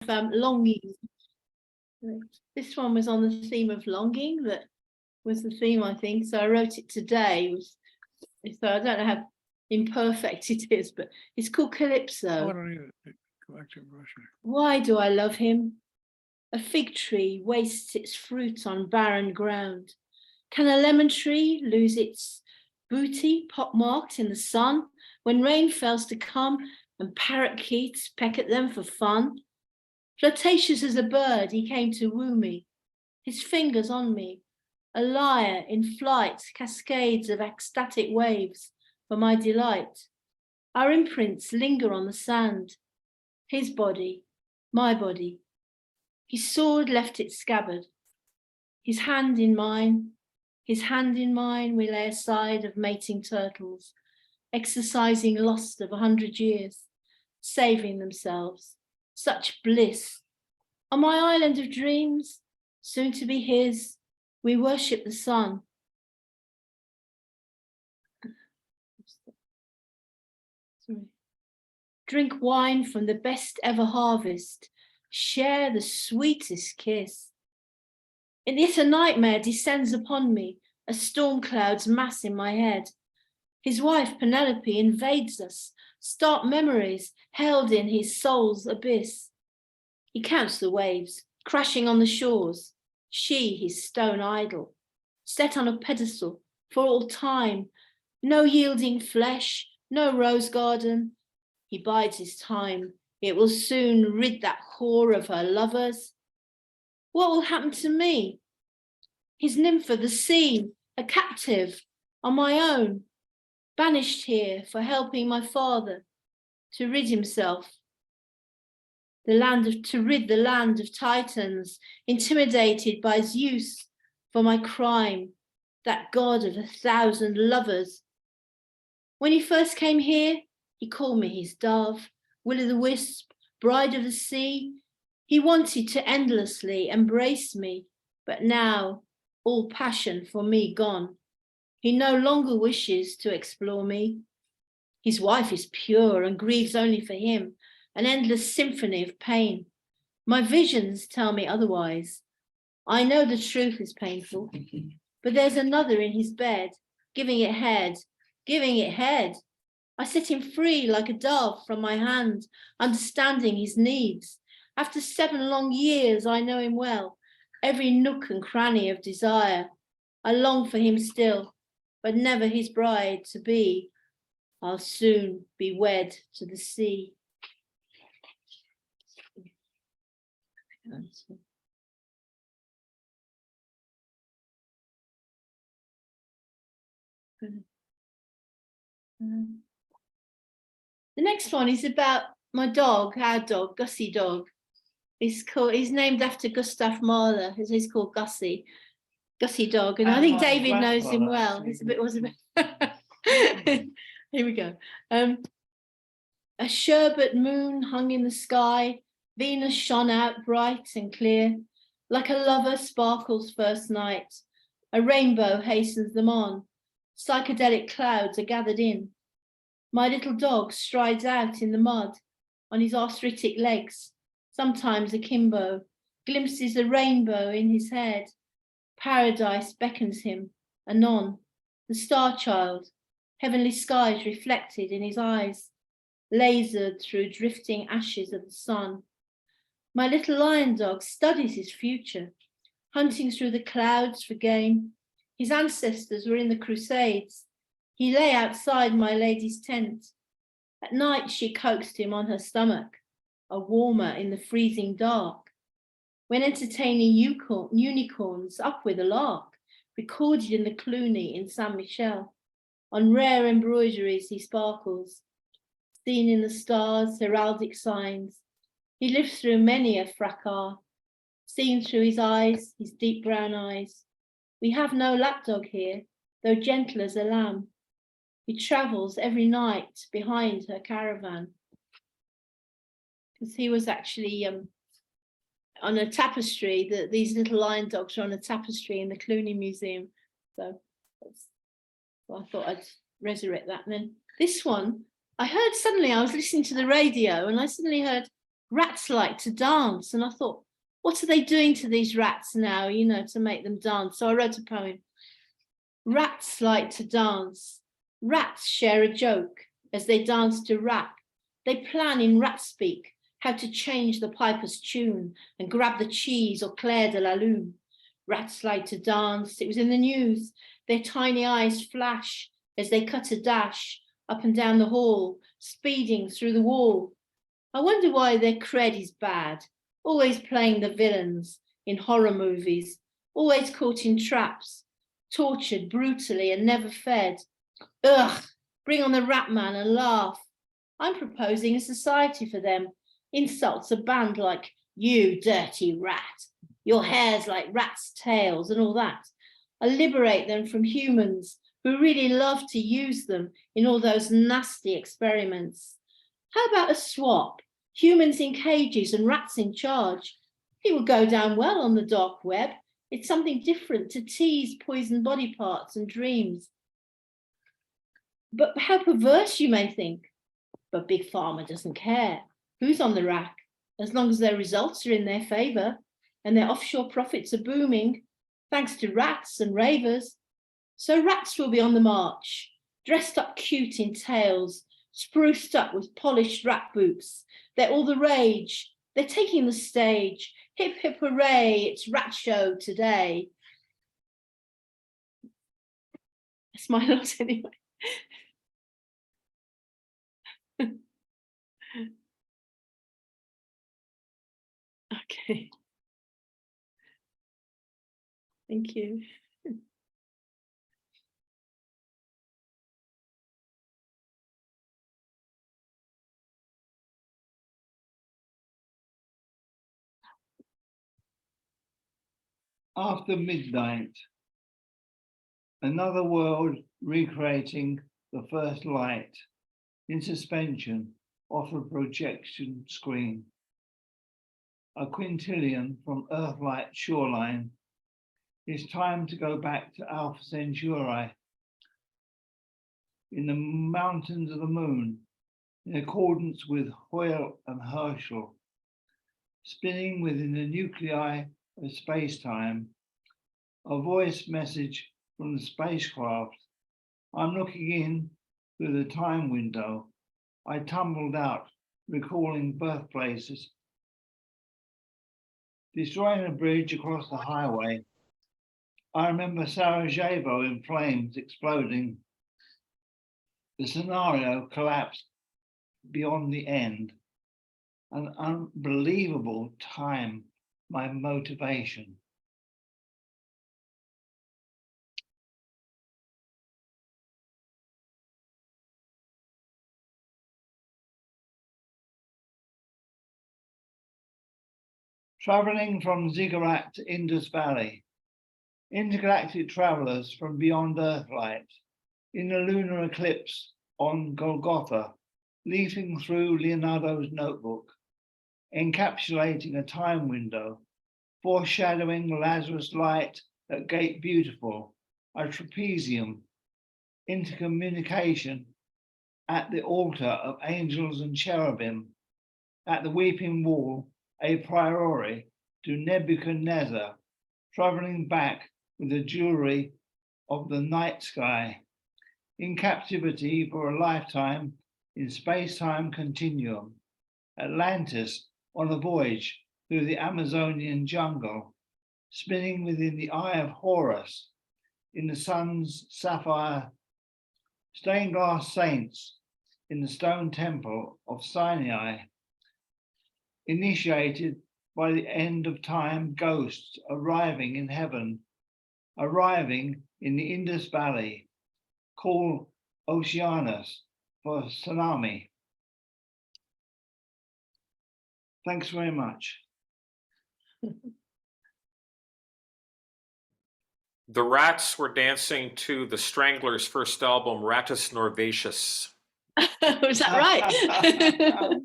longing. This one was on the theme of longing. That was the theme, I think. So I wrote it today. So I don't know how imperfect it is, but it's called Calypso. Why do I love him? A fig tree wastes its fruit on barren ground. Can a lemon tree lose its booty pockmarked in the sun when rain fails to come and parakeets peck at them for fun? Flirtatious as a bird, he came to woo me, his fingers on me, a lyre in flight, cascades of ecstatic waves for my delight. Our imprints linger on the sand, his body, my body. His sword left its scabbard, his hand in mine, we lay aside of mating turtles, exercising lust of 100 years, saving themselves. Such bliss. On my island of dreams, soon to be his, we worship the sun. Drink wine from the best ever harvest, share the sweetest kiss. And yet a nightmare descends upon me, a storm cloud's mass in my head. His wife Penelope invades us, stark memories held in his soul's abyss. He counts the waves, crashing on the shores, she his stone idol, set on a pedestal for all time, no yielding flesh, no rose garden. He bides his time, it will soon rid that whore of her lovers. What will happen to me? His nymph of the sea, a captive on my own, banished here for helping my father to rid himself, to rid the land of Titans, intimidated by Zeus for my crime, that god of 1,000 lovers. When he first came here, he called me his dove, will-o'-the-wisp, bride of the sea. He wanted to endlessly embrace me, but now all passion for me gone. He no longer wishes to explore me. His wife is pure and grieves only for him, an endless symphony of pain. My visions tell me otherwise. I know the truth is painful, but there's another in his bed, giving it head. I set him free like a dove from my hand, understanding his needs. After 7 long years, I know him well, every nook and cranny of desire. I long for him still, but never his bride to be. I'll soon be wed to the sea. The next one is about my dog, our dog, Gussie dog. He's named after Gustav Mahler. He's called Gussie dog, and I think David knows him well. Here we go. A sherbet moon hung in the sky. Venus shone out bright and clear, like a lover sparkles first night. A rainbow hastens them on. Psychedelic clouds are gathered in. My little dog strides out in the mud on his arthritic legs, sometimes akimbo, glimpses a rainbow in his head. Paradise beckons him, anon, the star child, heavenly skies reflected in his eyes, lasered through drifting ashes of the sun. My little lion dog studies his future, hunting through the clouds for game. His ancestors were in the Crusades. He lay outside my lady's tent. At night, she coaxed him on her stomach, a warmer in the freezing dark. When entertaining unicorns, up with a lark, recorded in the Cluny in Saint Michel. On rare embroideries he sparkles, seen in the stars, heraldic signs. He lived through many a fracas, seen through his eyes, his deep brown eyes. We have no lapdog here, though gentle as a lamb. He travels every night behind her caravan. Because he was actually on a tapestry, these little lion dogs are on a tapestry in the Cluny Museum. So I thought I'd resurrect that. And then this one, I was listening to the radio and I suddenly heard Rats like to dance. And I thought, what are they doing to these rats now, you know, to make them dance? So I wrote a poem. Rats like to dance. Rats share a joke as they dance to rap. They plan in rat speak how to change the piper's tune and grab the cheese or Claire de la Lune. Rats like to dance. It was in the news. Their tiny eyes flash as they cut a dash up and down the hall, speeding through the wall. I wonder why their cred is bad, always playing the villains in horror movies, always caught in traps, tortured brutally and never fed. Ugh, bring on the rat man and laugh. I'm proposing a society for them. Insults are banned like, you dirty rat. Your hair's like rats' tails and all that. I liberate them from humans who really love to use them in all those nasty experiments. How about a swap? Humans in cages and rats in charge. It would go down well on the dark web. It's something different to tease poisoned body parts and dreams. But how perverse, you may think. But Big Pharma doesn't care who's on the rack, as long as their results are in their favour and their offshore profits are booming, thanks to rats and ravers. So rats will be on the march, dressed up cute in tails, spruced up with polished rat boots. They're all the rage. They're taking the stage. Hip, hip, hooray, it's rat show today. That's my lot anyway. Okay. Thank you. After midnight, another world recreating the first light in suspension off a projection screen. A quintillion from Earthlight shoreline. It's time to go back to Alpha Centauri. In the mountains of the moon, in accordance with Hoyle and Herschel, spinning within the nuclei of space-time, a voice message from the spacecraft. I'm looking in through the time window. I tumbled out, recalling birthplaces. Destroying a bridge across the highway. I remember Sarajevo in flames exploding. The scenario collapsed beyond the end. An unbelievable time, my motivation. Traveling from Ziggurat to Indus Valley. Intergalactic travelers from beyond Earthlight. In the lunar eclipse on Golgotha, leafing through Leonardo's notebook, encapsulating a time window, foreshadowing Lazarus light at Gate Beautiful, a trapezium, intercommunication at the altar of angels and cherubim, at the weeping wall, a priori to Nebuchadnezzar, traveling back with the jewelry of the night sky, in captivity for a lifetime in space-time continuum, Atlantis on a voyage through the Amazonian jungle, spinning within the eye of Horus, in the sun's sapphire, stained glass saints in the stone temple of Sinai, initiated by the end of time ghosts arriving in heaven, arriving in the Indus Valley, call Oceanus for tsunami. Thanks very much. The Rats were dancing to the Stranglers' first album, Rattus Norvaceus. Was that right?